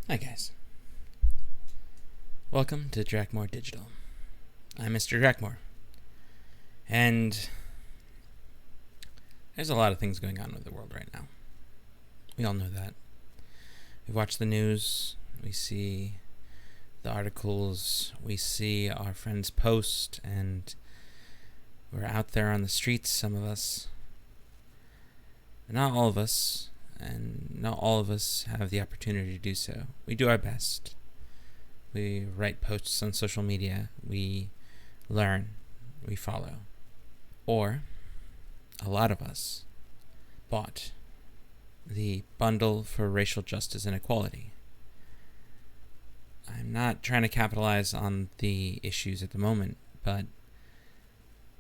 Hi guys. Welcome to Drakmore Digital. I'm Mr. Drakmore. And there's a lot of things going on with the world right now. We all know that. We watch the news, we see the articles, we see our friends post, and we're out there on the streets, some of us. Not all of us, and not all of us have the opportunity to do so. We do our best. We write posts on social media, we learn, we follow. Or, a lot of us bought the bundle for racial justice and equality. I'm not trying to capitalize on the issues at the moment, but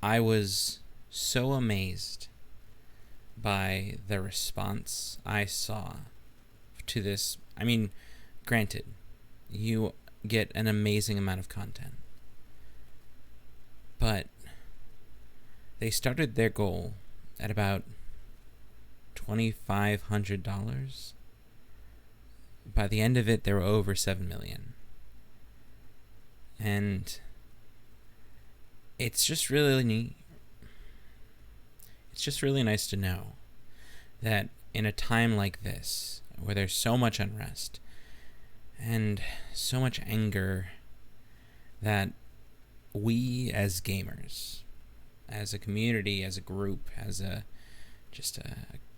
I was so amazed by the response I saw to this. I mean, granted, you get an amazing amount of content, but they started their goal at about $2,500. By the end of it, there were over 7 million. And it's just really neat. It's just really nice to know that in a time like this, where there's so much unrest and so much anger, that we as gamers, as a community, as a group, as a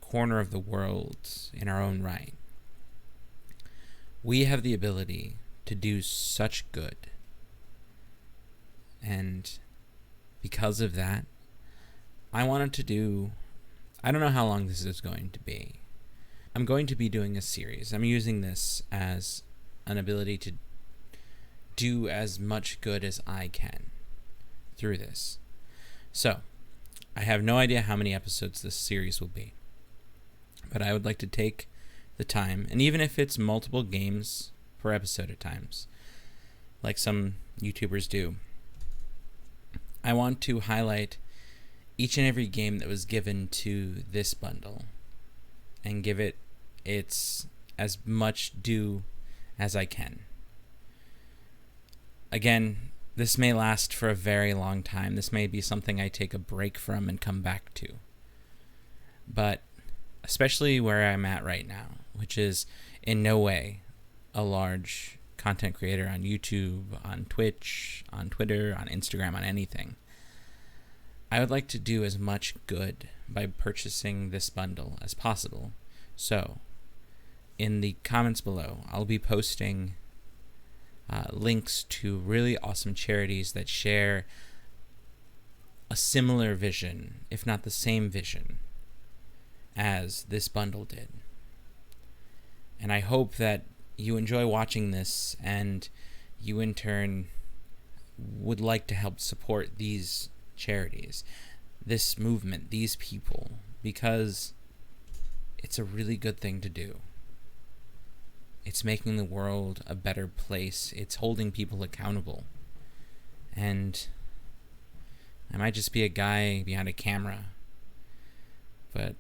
corner of the world in our own right, we have the ability to do such good. And because of that, I wanted to do, I don't know how long this is going to be. I'm going to be doing a series. I'm using this as an ability to do as much good as I can through this. So, I have no idea how many episodes this series will be, but I would like to take the time, and even if it's multiple games per episode at times, like some YouTubers do, I want to highlight each and every game that was given to this bundle and give it its as much due as I can. Again, this may last for a very long time. This may be something I take a break from and come back to. But especially where I'm at right now, which is in no way a large content creator on YouTube, on Twitch, on Twitter, on Instagram, on anything, I would like to do as much good by purchasing this bundle as possible. So, in the comments below, I'll be posting links to really awesome charities that share a similar vision, if not the same vision, as this bundle did. And I hope that you enjoy watching this, and you in turn would like to help support these charities, this movement, these people, because it's a really good thing to do. It's making the world a better place. It's holding people accountable. And I might just be a guy behind a camera, but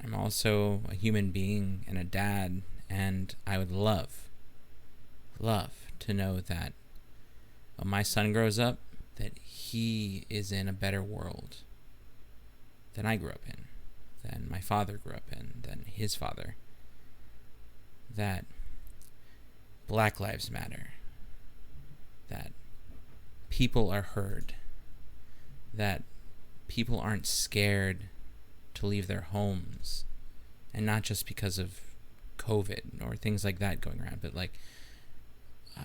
I'm also a human being and a dad, and I would love to know that when my son grows up, that he is in a better world than I grew up in, than my father grew up in, than his father. That Black Lives Matter, that people are heard, that people aren't scared to leave their homes, and not just because of COVID or things like that going around, but like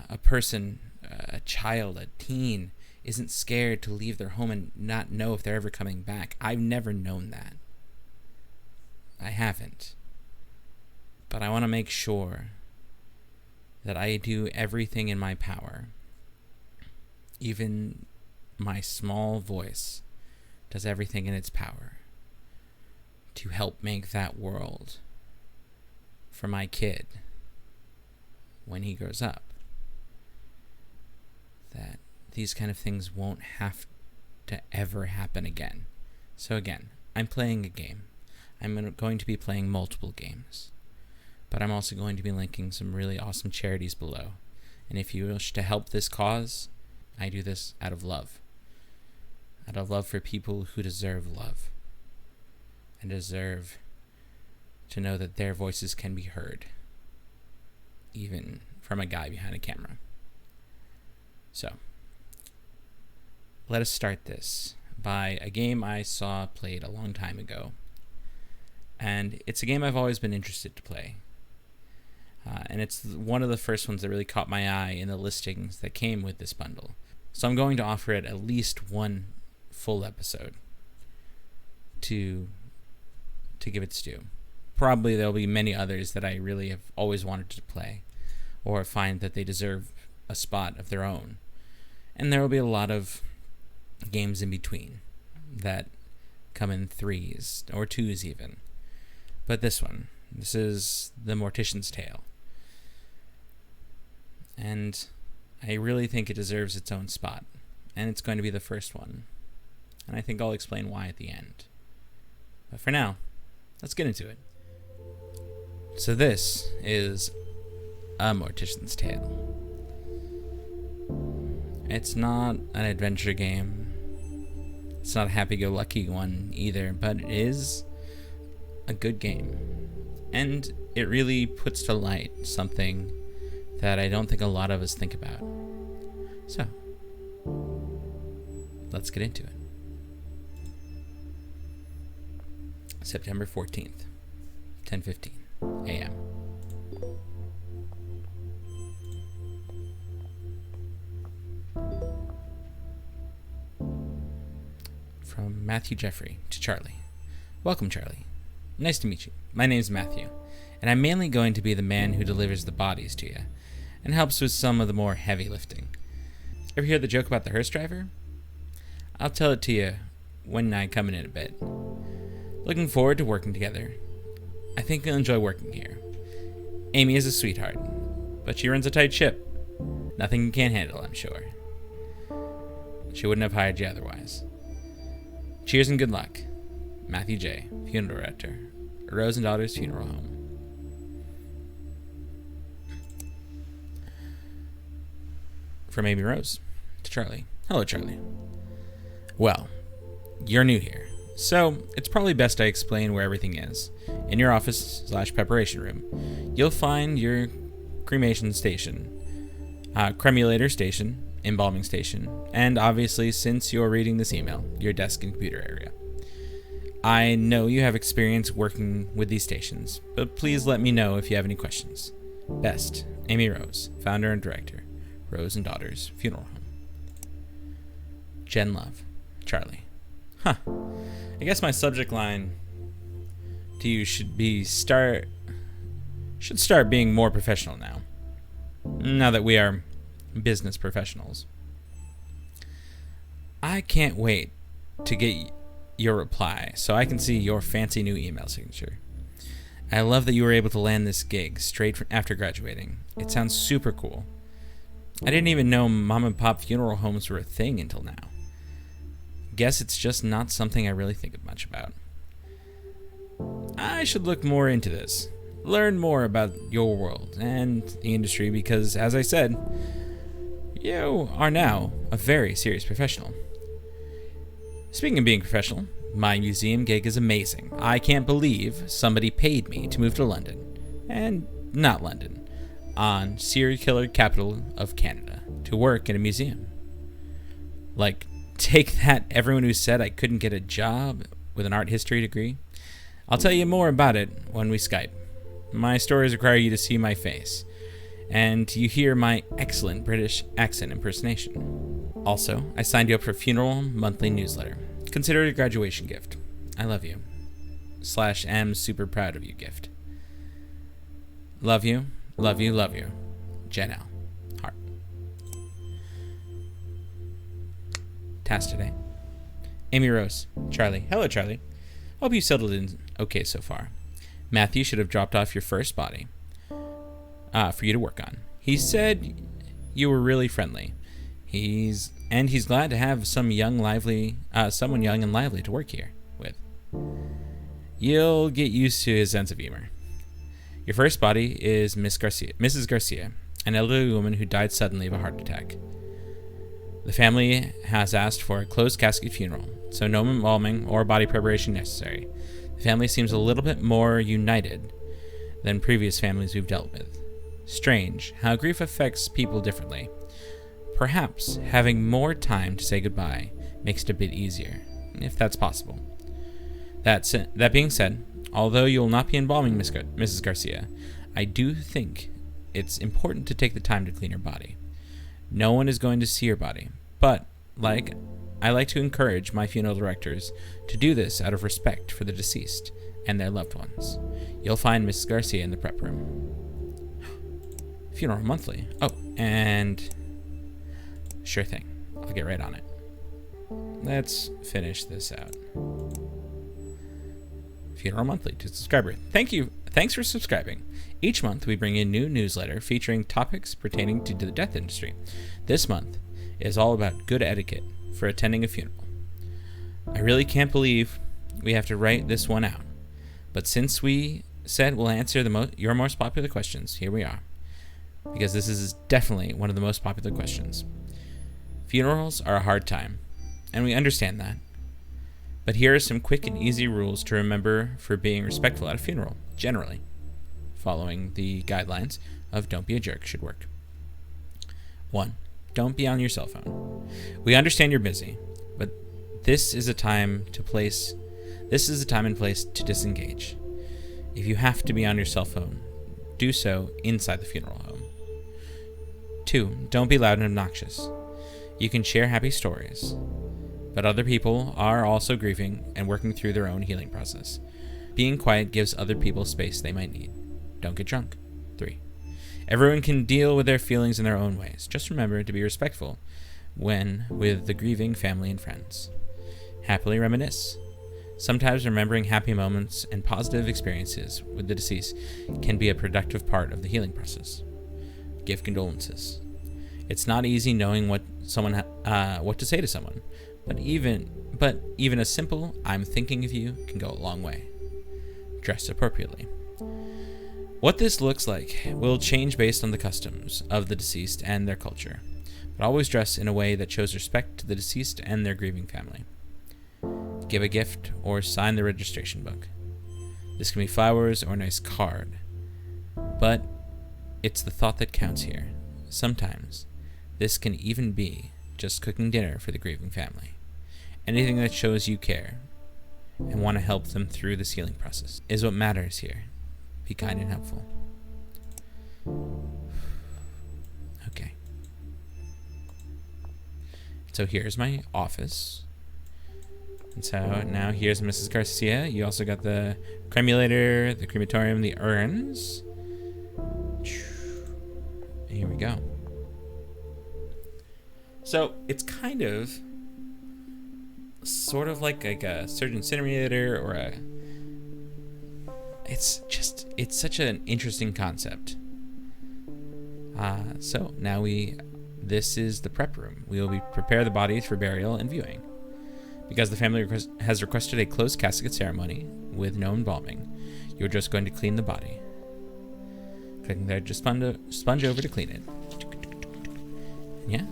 a person, a child, a teen isn't scared to leave their home and not know if they're ever coming back. I've never known that. I haven't. But I want to make sure that I do everything in my power, even my small voice does everything in its power to help make that world for my kid when he grows up. That these kind of things won't have to ever happen again. So again, I'm playing a game. I'm going to be playing multiple games. but I'm also going to be linking some really awesome charities below. And if you wish to help this cause, I do this out of love. Out of love for people who deserve love and deserve to know that their voices can be heard, even from a guy behind a camera. So, let us start this by a game I saw played a long time ago. And it's a game I've always been interested to play. And it's one of the first ones that really caught my eye in the listings that came with this bundle. So I'm going to offer it at least one full episode to give its due. Probably there'll be many others that I really have always wanted to play, or find that they deserve a spot of their own. And there will be a lot of games in between that come in 3s or 2s even. But this is the Mortician's Tale. And I really think it deserves its own spot. And it's going to be the first one. And I think I'll explain why at the end. But for now, let's get into it. So this is a Mortician's Tale. It's not an adventure game. It's not a happy-go-lucky one either, but it is a good game. And it really puts to light something that I don't think a lot of us think about. So, let's get into it. September 14th, 10:15 a.m. From Matthew Jeffrey to Charlie. Welcome, Charlie. Nice to meet you. My name's Matthew, and I'm mainly going to be the man who delivers the bodies to you, and helps with some of the more heavy lifting. Ever hear the joke about the hearse driver? I'll tell it to you when I come in a bit. Looking forward to working together. I think you'll enjoy working here. Amy is a sweetheart, but she runs a tight ship. Nothing you can't handle, I'm sure. She wouldn't have hired you otherwise. Cheers and good luck. Matthew J., Funeral Director, Rose and Daughters Funeral Home. From Amy Rose to Charlie. Hello, Charlie. Well, you're new here, so it's probably best I explain where everything is. In your office/preparation room, you'll find your cremation station, cremulator station, embalming station, and obviously, since you're reading this email, your desk and computer area. I know you have experience working with these stations, but please let me know if you have any questions. Best, Amy Rose, founder and director, Rose and Daughters Funeral Home. Jen Love, Charlie. I guess my subject line to you should start being more professional now that we are business professionals. I can't wait to get your reply so I can see your fancy new email signature. I love that you were able to land this gig straight after graduating. It sounds super cool. I didn't even know mom and pop funeral homes were a thing until now. Guess it's just not something I really think much about. I should look more into this, learn more about your world and the industry because, as I said, you are now a very serious professional. Speaking of being professional, my museum gig is amazing. I can't believe somebody paid me to move to London, and not London, on serial killer capital of Canada, to work in a museum. Like, take that, everyone who said I couldn't get a job with an art history degree. I'll tell you more about it when we Skype. My stories require you to see my face, and you hear my excellent British accent impersonation. Also, I signed you up for a funeral monthly newsletter. Consider it a graduation gift. I love you. / am super proud of you gift. Love you, love you, love you. Jen L. Heart. Task today. Amy Rose. Charlie. Hello, Charlie. Hope you settled in okay so far. Matthew should have dropped off your first body for you to work on. He said you were really friendly. He's glad to have someone young and lively to work here with. You'll get used to his sense of humor. Your first body is Mrs. Garcia, an elderly woman who died suddenly of a heart attack. The family has asked for a closed casket funeral, so no embalming or body preparation necessary. The family seems a little bit more united than previous families we've dealt with. Strange how grief affects people differently. Perhaps having more time to say goodbye makes it a bit easier, if that's possible. That being said, although you'll not be embalming Mrs. Garcia, I do think it's important to take the time to clean her body. No one is going to see her body, but I like to encourage my funeral directors to do this out of respect for the deceased and their loved ones. You'll find Mrs. Garcia in the prep room. Funeral monthly. Oh, and sure thing. I'll get right on it. Let's finish this out. Funeral monthly to subscriber. Thanks for subscribing. Each month we bring a new newsletter featuring topics pertaining to the death industry. This month is all about good etiquette for attending a funeral. I really can't believe we have to write this one out, but since we said we'll answer your most popular questions, here we are, because this is definitely one of the most popular questions. Funerals are a hard time, and we understand that. But here are some quick and easy rules to remember for being respectful at a funeral, generally. Following the guidelines of don't be a jerk should work. 1. Don't be on your cell phone. We understand you're busy, but this is a time and place to disengage. If you have to be on your cell phone, do so inside the funeral home. 2. Don't be loud and obnoxious. You can share happy stories, but other people are also grieving and working through their own healing process. Being quiet gives other people space they might need. Don't get drunk. 3. Everyone can deal with their feelings in their own ways. Just remember to be respectful when with the grieving family and friends. Happily reminisce. Sometimes remembering happy moments and positive experiences with the deceased can be a productive part of the healing process. Give condolences. It's not easy knowing what to say to someone, but even a simple "I'm thinking of you" can go a long way. Dress appropriately. What this looks like will change based on the customs of the deceased and their culture, but always dress in a way that shows respect to the deceased and their grieving family. Give a gift or sign the registration book. This can be flowers or a nice card, but it's the thought that counts here. Sometimes this can even be just cooking dinner for the grieving family. Anything that shows you care and want to help them through this healing process is what matters here. Be kind and helpful. Okay. So here's my office. And so now here's Mrs. Garcia. You also got the cremulator, the crematorium, the urns. Here we go. So it's kind of sort of like a surgeon simulator or a... It's such an interesting concept. So now this is the prep room. We will prepare the bodies for burial and viewing. Because the family has requested a closed casket ceremony with no embalming, you're just going to clean the body. Clicking there, just sponge over to clean it. Yeah.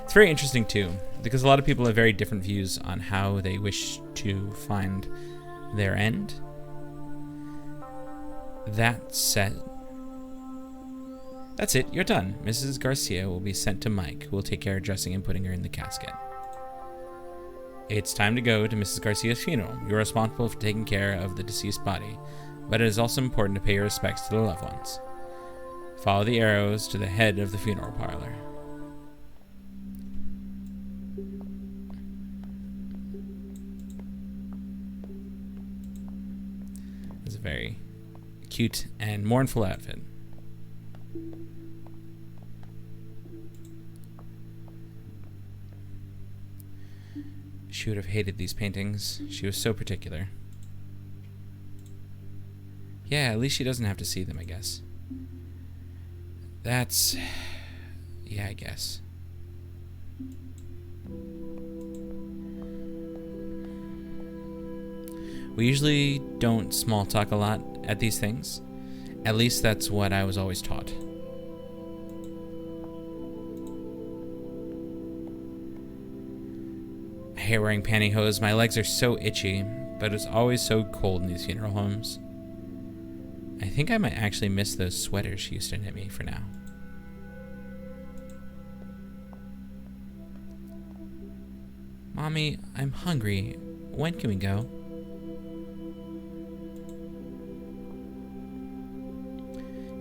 It's very interesting too, because a lot of people have very different views on how they wish to find their end. That said, that's it, you're done. Mrs. Garcia will be sent to Mike, who will take care of dressing and putting her in the casket. It's time to go to Mrs. Garcia's funeral. You're responsible for taking care of the deceased body, but it is also important to pay your respects to their loved ones. Follow the arrows to the head of the funeral parlor. It's a very cute and mournful outfit. She would have hated these paintings. She was so particular. Yeah, at least she doesn't have to see them, I guess. That's... yeah, I guess. We usually don't small talk a lot at these things. At least that's what I was always taught. I hate wearing pantyhose. My legs are so itchy, but it's always so cold in these funeral homes. I think I might actually miss those sweaters she used to knit me for now. Mommy, I'm hungry. When can we go?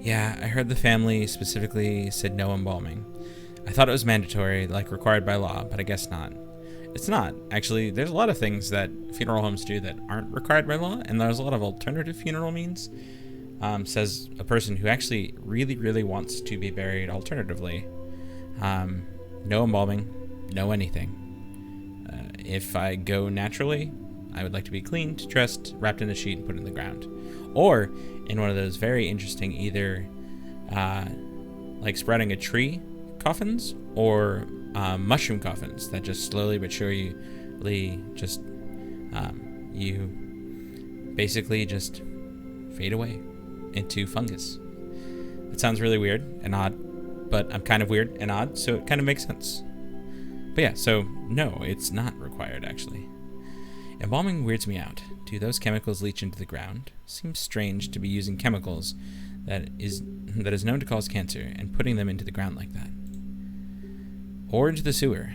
Yeah, I heard the family specifically said no embalming. I thought it was mandatory, like required by law, but I guess not. It's not. Actually, there's a lot of things that funeral homes do that aren't required by law, and there's a lot of alternative funeral means, says a person who actually really, really wants to be buried alternatively. No embalming, no anything. If I go naturally, I would like to be cleaned, dressed, wrapped in a sheet, and put in the ground. Or in one of those very interesting either like spreading a tree coffins or mushroom coffins that just slowly but surely just you basically just fade away into fungus. It sounds really weird and odd, but I'm kind of weird and odd, so it kind of makes sense. But yeah, so no, it's not required actually. Embalming weirds me out. Do those chemicals leach into the ground? Seems strange to be using chemicals that is known to cause cancer and putting them into the ground like that. Or into the sewer.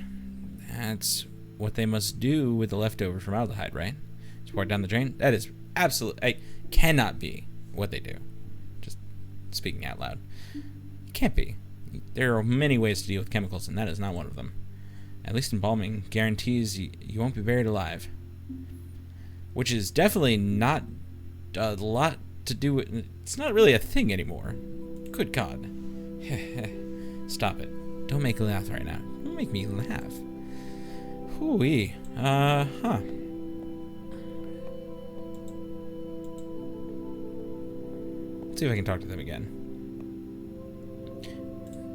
That's what they must do with the leftover formaldehyde, right? Just pour it down the drain? That is absolutely, cannot be what they do. Just speaking out loud. It can't be. There are many ways to deal with chemicals, and that is not one of them. At least embalming guarantees you won't be buried alive. Which is definitely not a lot to do with... It's not really a thing anymore. Good God. Stop it. Don't make me laugh right now. Don't make me laugh. Hoo-wee. Let's see if I can talk to them again.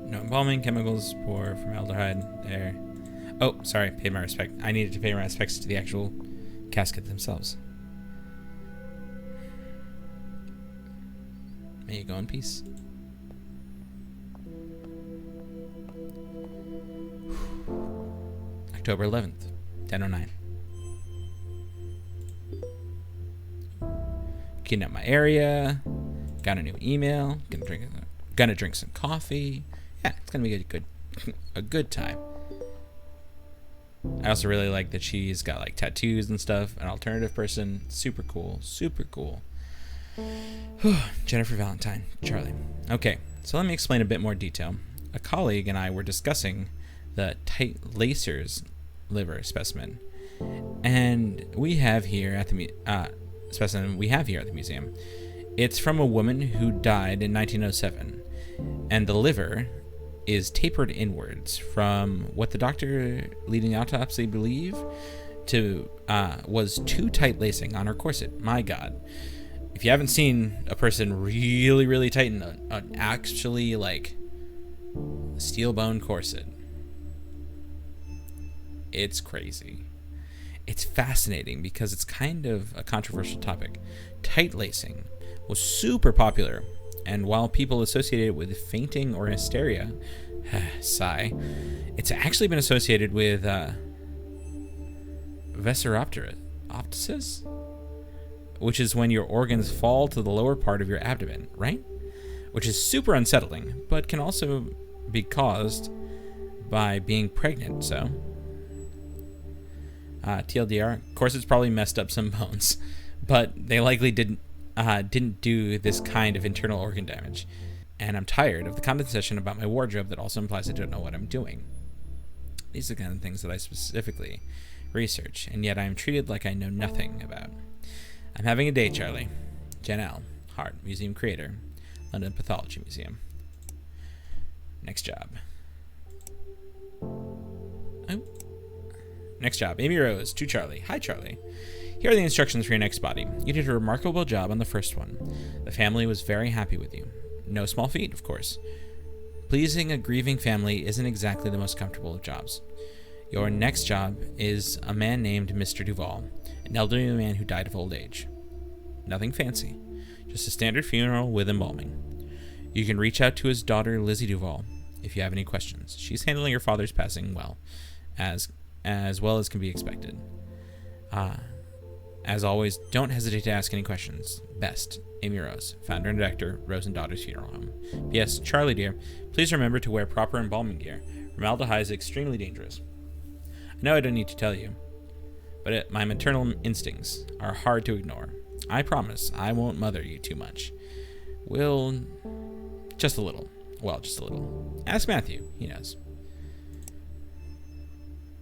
No embalming, chemicals, pour formaldehyde, there. Oh, sorry, paid my respect. I needed to pay my respects to the actual casket themselves. May you go in peace. October 11th, 10:09. Cleaning up my area. Got a new email. Gonna drink some coffee. Yeah, it's gonna be a good time. I also really like that she's got like tattoos and stuff. An alternative person. Super cool. Super cool. Jennifer Valentine. Charlie. Okay, so let me explain a bit more detail. A colleague and I were discussing the tight lacers liver specimen. And we have here at the museum. It's from a woman who died in 1907. And the liver is tapered inwards from what the doctor leading the autopsy believed to was too tight lacing on her corset. My God. If you haven't seen a person really, really tighten an actually like steel bone corset, it's crazy. It's fascinating because it's kind of a controversial topic. Tight lacing was super popular, and while people associate it with fainting or hysteria, sigh, it's actually been associated with visceroptesis, which is when your organs fall to the lower part of your abdomen, right? Which is super unsettling, but can also be caused by being pregnant, so... TLDR, corsets probably messed up some bones, but they likely didn't do this kind of internal organ damage. And I'm tired of the condescension about my wardrobe that also implies I don't know what I'm doing. These are the kind of things that I specifically research, and yet I am treated like I know nothing about. I'm having a day, Charlie. Jen L. Hart, museum creator, London Pathology Museum. Next job. Oh. Next job, Amy Rose, to Charlie. Hi, Charlie. Here are the instructions for your next body. You did a remarkable job on the first one. The family was very happy with you. No small feat, of course. Pleasing a grieving family isn't exactly the most comfortable of jobs. Your next job is a man named Mr. Duval, an elderly man who died of old age. Nothing fancy, just a standard funeral with embalming. You can reach out to his daughter, Lizzie Duval, if you have any questions. She's handling her father's passing well as can be expected. As always, don't hesitate to ask any questions. Best, Amy Rose, founder and director, Rose and Daughters Funeral Home. P.S. Charlie dear, please remember to wear proper embalming gear. Formaldehyde is extremely dangerous. I know I don't need to tell you, but my maternal instincts are hard to ignore. I promise I won't mother you too much. Just a little. Well, just a little. Ask Matthew. He knows.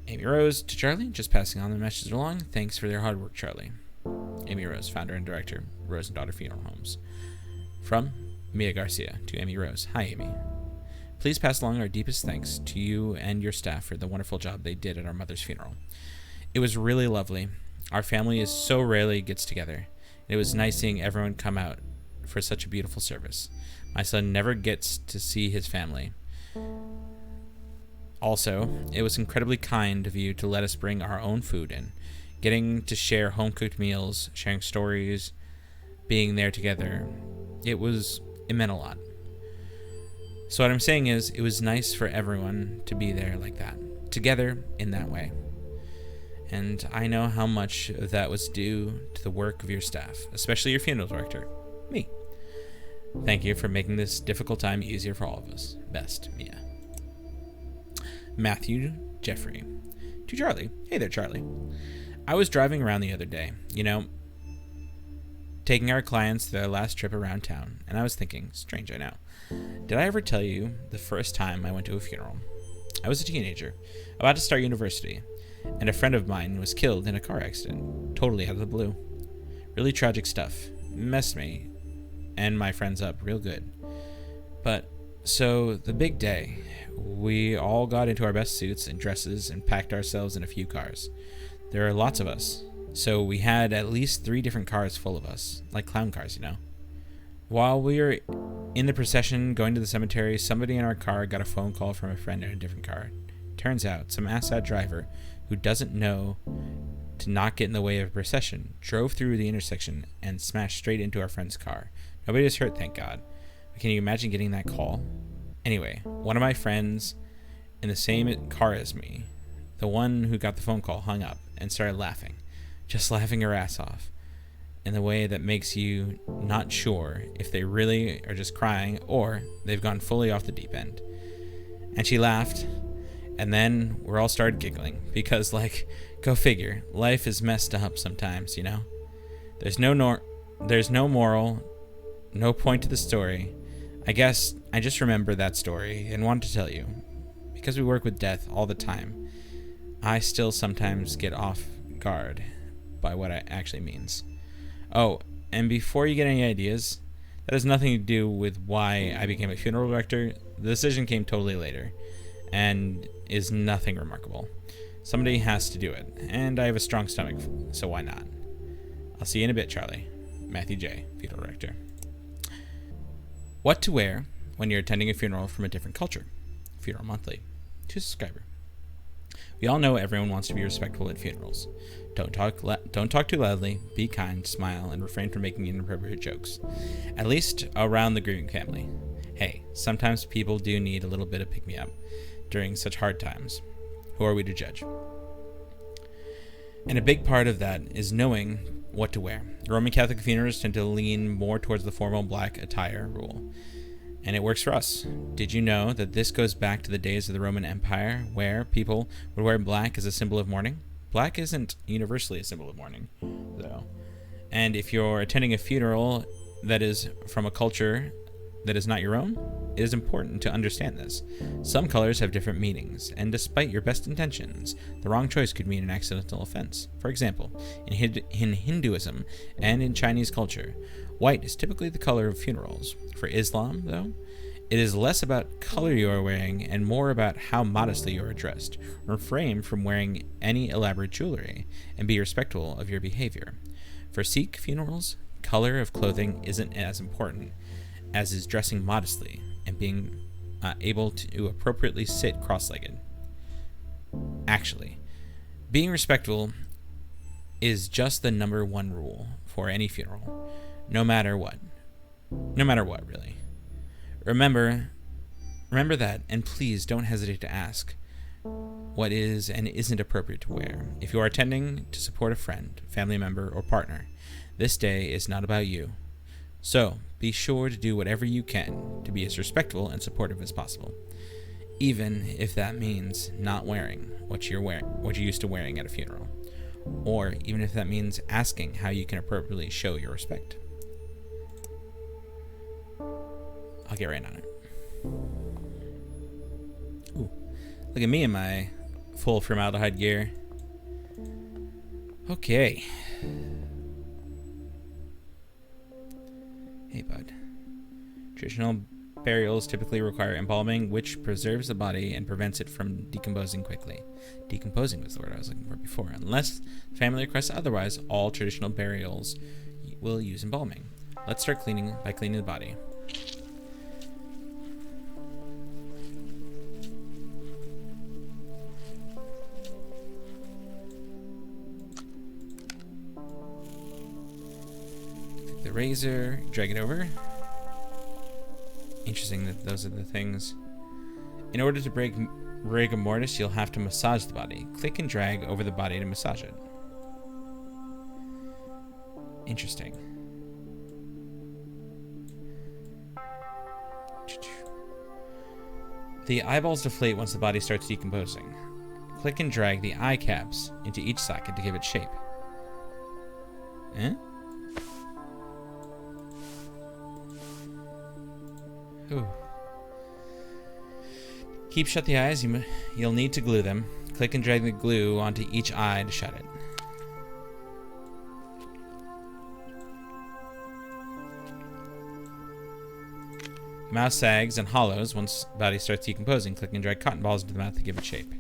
Amy Rose to Charlie, just passing on the message along. Thanks for their hard work, Charlie. Amy Rose, founder and director, Rose and Daughter Funeral Homes. From Mia Garcia to Amy Rose. Hi, Amy. Please pass along our deepest thanks to you and your staff for the wonderful job they did at our mother's funeral. It was really lovely. Our family is so rarely gets together. It was nice seeing everyone come out for such a beautiful service. My son never gets to see his family. Also, it was incredibly kind of you to let us bring our own food in. Getting to share home-cooked meals, sharing stories, being there together, it meant a lot. So what I'm saying is, it was nice for everyone to be there like that, together in that way. And I know how much of that was due to the work of your staff, especially your funeral director, me. Thank you for making this difficult time easier for all of us. Best, Mia. Matthew Jeffrey. To Charlie. Hey there, Charlie. I was driving around the other day, taking our clients their last trip around town, and I was thinking, strange I know, did I ever tell you the first time I went to a funeral? I was a teenager, about to start university, and a friend of mine was killed in a car accident, totally out of the blue. Really tragic stuff. Messed me and my friends up real good. But, so, the big day, we all got into our best suits and dresses and packed ourselves in a few cars. There are lots of us, so we had at least 3 different cars full of us, like clown cars, While we were in the procession going to the cemetery, somebody in our car got a phone call from a friend in a different car. Turns out, some asshat driver who doesn't know to not get in the way of a procession drove through the intersection and smashed straight into our friend's car. Nobody was hurt, thank God. But can you imagine getting that call? Anyway, one of my friends in the same car as me, the one who got the phone call, hung up and started laughing. Just laughing her ass off. In the way that makes you not sure if they really are just crying or they've gone fully off the deep end. And she laughed, and then we all started giggling because, go figure, life is messed up sometimes, There's no moral, no point to the story. I guess I just remember that story and wanted to tell you. Because we work with death all the time, I still sometimes get off guard by what it actually means. Oh, and before you get any ideas, that has nothing to do with why I became a funeral director. The decision came totally later, and is nothing remarkable. Somebody has to do it, and I have a strong stomach, so why not? I'll see you in a bit, Charlie. Matthew J., funeral director. What to wear when you're attending a funeral from a different culture. Funeral Monthly. To subscriber. We all know everyone wants to be respectful at funerals. Don't talk too loudly, be kind, smile, and refrain from making inappropriate jokes. At least around the grieving family. Hey, sometimes people do need a little bit of pick-me-up during such hard times. Who are we to judge? And a big part of that is knowing what to wear. Roman Catholic funerals tend to lean more towards the formal black attire rule. And it works for us. Did you know that this goes back to the days of the Roman Empire, where people would wear black as a symbol of mourning? Black isn't universally a symbol of mourning, though. And if you're attending a funeral that is from a culture that is not your own, it is important to understand this. Some colors have different meanings, and despite your best intentions, the wrong choice could mean an accidental offense. For example, in Hinduism and in Chinese culture, white is typically the color of funerals. For Islam, though, it is less about color you are wearing and more about how modestly you are dressed. Refrain from wearing any elaborate jewelry and be respectful of your behavior. For Sikh funerals, color of clothing isn't as important as is dressing modestly and being able to appropriately sit cross-legged. Actually, being respectful is just the number one rule for any funeral, no matter what. No matter what, really. Remember that, and please don't hesitate to ask what is and isn't appropriate to wear. If you are attending to support a friend, family member, or partner, this day is not about you. So, be sure to do whatever you can to be as respectful and supportive as possible, even if that means not wearing what you're used to wearing at a funeral, or even if that means asking how you can appropriately show your respect. I'll get right on it. Ooh, look at me in my full formaldehyde gear. Okay. Hey, bud. Traditional burials typically require embalming, which preserves the body and prevents it from decomposing quickly. Decomposing was the word I was looking for before. Unless the family requests otherwise, all traditional burials will use embalming. Let's start by cleaning the body. Take the razor, drag it over. Interesting that those are the things. In order to break rigor mortis, you'll have to massage the body. Click and drag over the body to massage it. Interesting. The eyeballs deflate once the body starts decomposing. Click and drag the eye caps into each socket to give it shape. Eh? Ooh. Keep shut the eyes. You'll need to glue them. Click and drag the glue onto each eye to shut it. The mouth sags and hollows once the body starts decomposing. Click and drag cotton balls into the mouth to give it shape.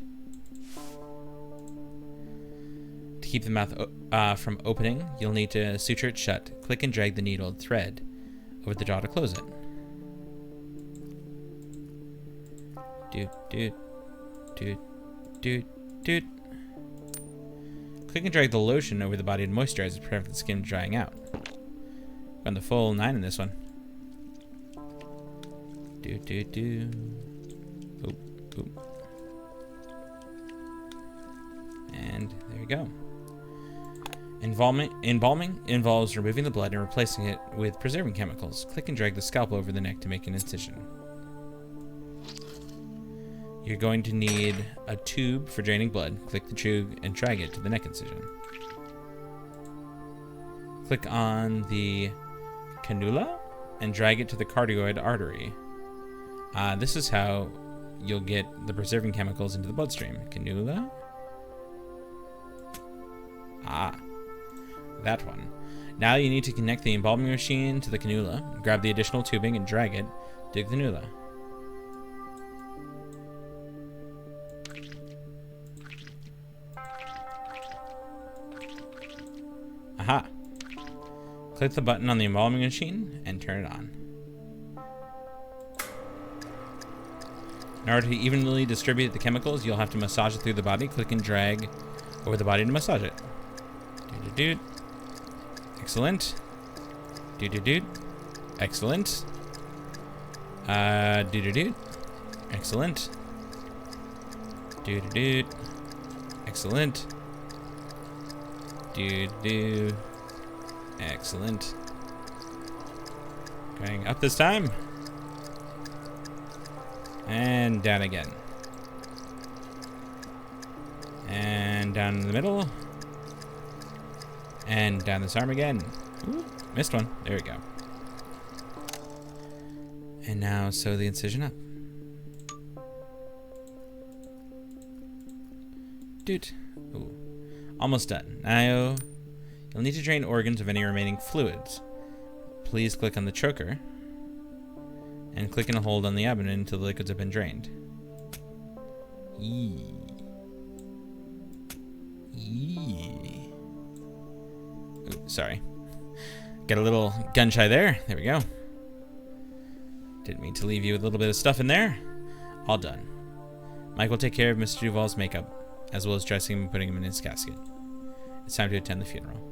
To keep the mouth from opening, you'll need to suture it shut. Click and drag the needled thread over the jaw to close it. Doot, doot, doot, doot, doot. Click and drag the lotion over the body to moisturize to prevent the skin drying out. Gone the full 9 in this one. Doot, doot, doot. Oop, oop. And there you go. Embalming involves removing the blood and replacing it with preserving chemicals. Click and drag the scalpel over the neck to make an incision. You're going to need a tube for draining blood. Click the tube and drag it to the neck incision. Click on the cannula and drag it to the cardioid artery. This is how you'll get the preserving chemicals into the bloodstream. Cannula. That one. Now you need to connect the embalming machine to the cannula. Grab the additional tubing and drag it to the cannula. Aha. Click the button on the embalming machine and turn it on. In order to evenly distribute the chemicals, you'll have to massage it through the body. Click and drag over the body to massage it. Doot-doot-doot. Excellent. Doot-doot-doot. Excellent. Doot-doot-doot. Excellent. Doot-doot-doot. Excellent. Do. Excellent. Going up this time. And down again. And down in the middle. And down this arm again. Ooh, missed one. There we go. And now sew the incision up. Doot. Ooh. Almost done. Now, you'll need to drain organs of any remaining fluids. Please click on the choker and click and hold on the abdomen until the liquids have been drained. Yee. Ooh, sorry. Got a little gun shy there. There we go. Didn't mean to leave you with a little bit of stuff in there. All done. Mike will take care of Mr. Duval's makeup, as well as dressing him and putting him in his casket. It's time to attend the funeral.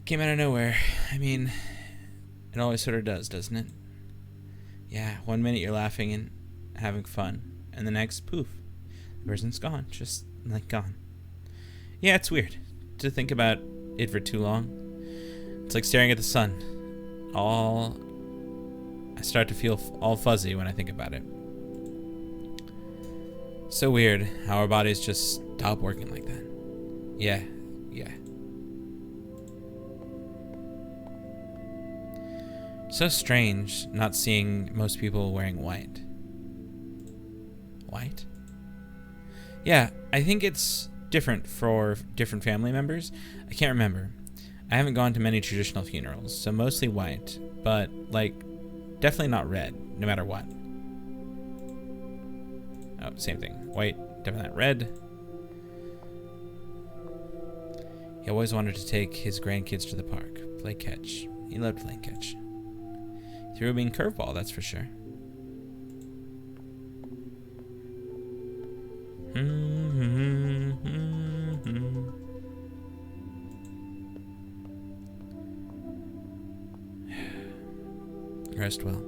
Came out of nowhere. I mean, it always sort of does, doesn't it? Yeah, 1 minute you're laughing and having fun, and the next, poof, the person's gone. Just, like, gone. Yeah, it's weird to think about it for too long. It's like staring at the sun. I start to feel all fuzzy when I think about it. So weird how our bodies just stop working like that. Yeah. So strange not seeing most people wearing white. White? Yeah, I think it's different for different family members. I can't remember. I haven't gone to many traditional funerals, so mostly white, but, like, definitely not red, no matter what. Oh, same thing. White, definitely not red. He always wanted to take his grandkids to the park, play catch. He loved playing catch. Threw a mean curveball, that's for sure. Rest well.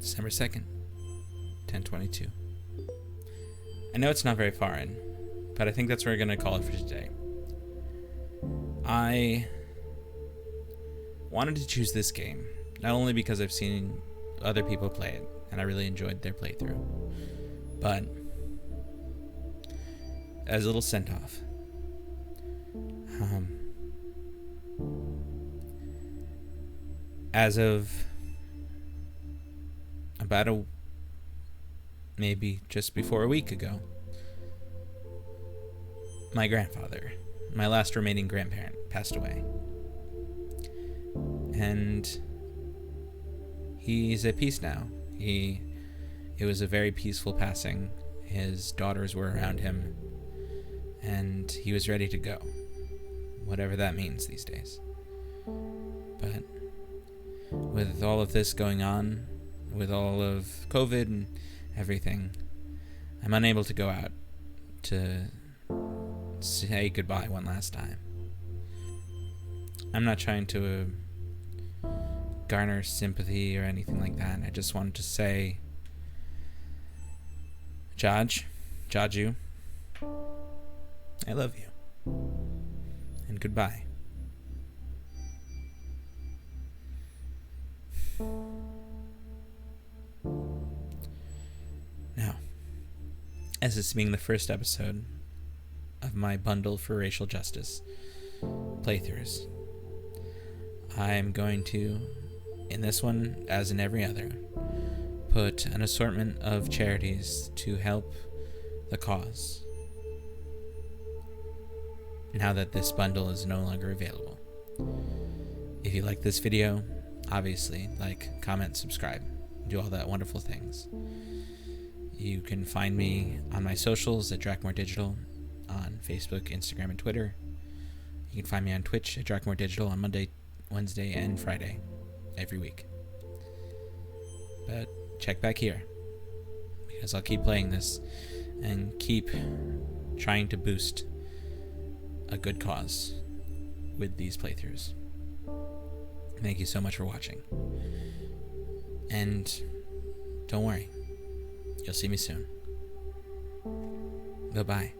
December 2nd, 10:22. I know it's not very far in, but I think that's where we're going to call it for today. I wanted to choose this game, not only because I've seen other people play it, and I really enjoyed their playthrough, but as a little send-off. As of about maybe just before a week ago, my grandfather, my last remaining grandparent, passed away. And he's at peace now. It was a very peaceful passing. His daughters were around him, and he was ready to go, whatever that means these days. But with all of this going on, with all of COVID and everything, I'm unable to go out to say goodbye one last time. I'm not trying to garner sympathy or anything like that. I just wanted to say, Jaju, I love you. And goodbye. Now, as this being the first episode of my bundle for racial justice playthroughs, I'm going to, in this one, as in every other, put an assortment of charities to help the cause, now that this bundle is no longer available. If you like this video, obviously, like, comment, subscribe, do all that wonderful things. You can find me on my socials at Drakmore Digital, on Facebook, Instagram, and Twitter. You can find me on Twitch at Drakmore Digital on Monday, Wednesday, and Friday every week. But check back here, because I'll keep playing this and keep trying to boost a good cause with these playthroughs. Thank you so much for watching. And don't worry, you'll see me soon. Goodbye.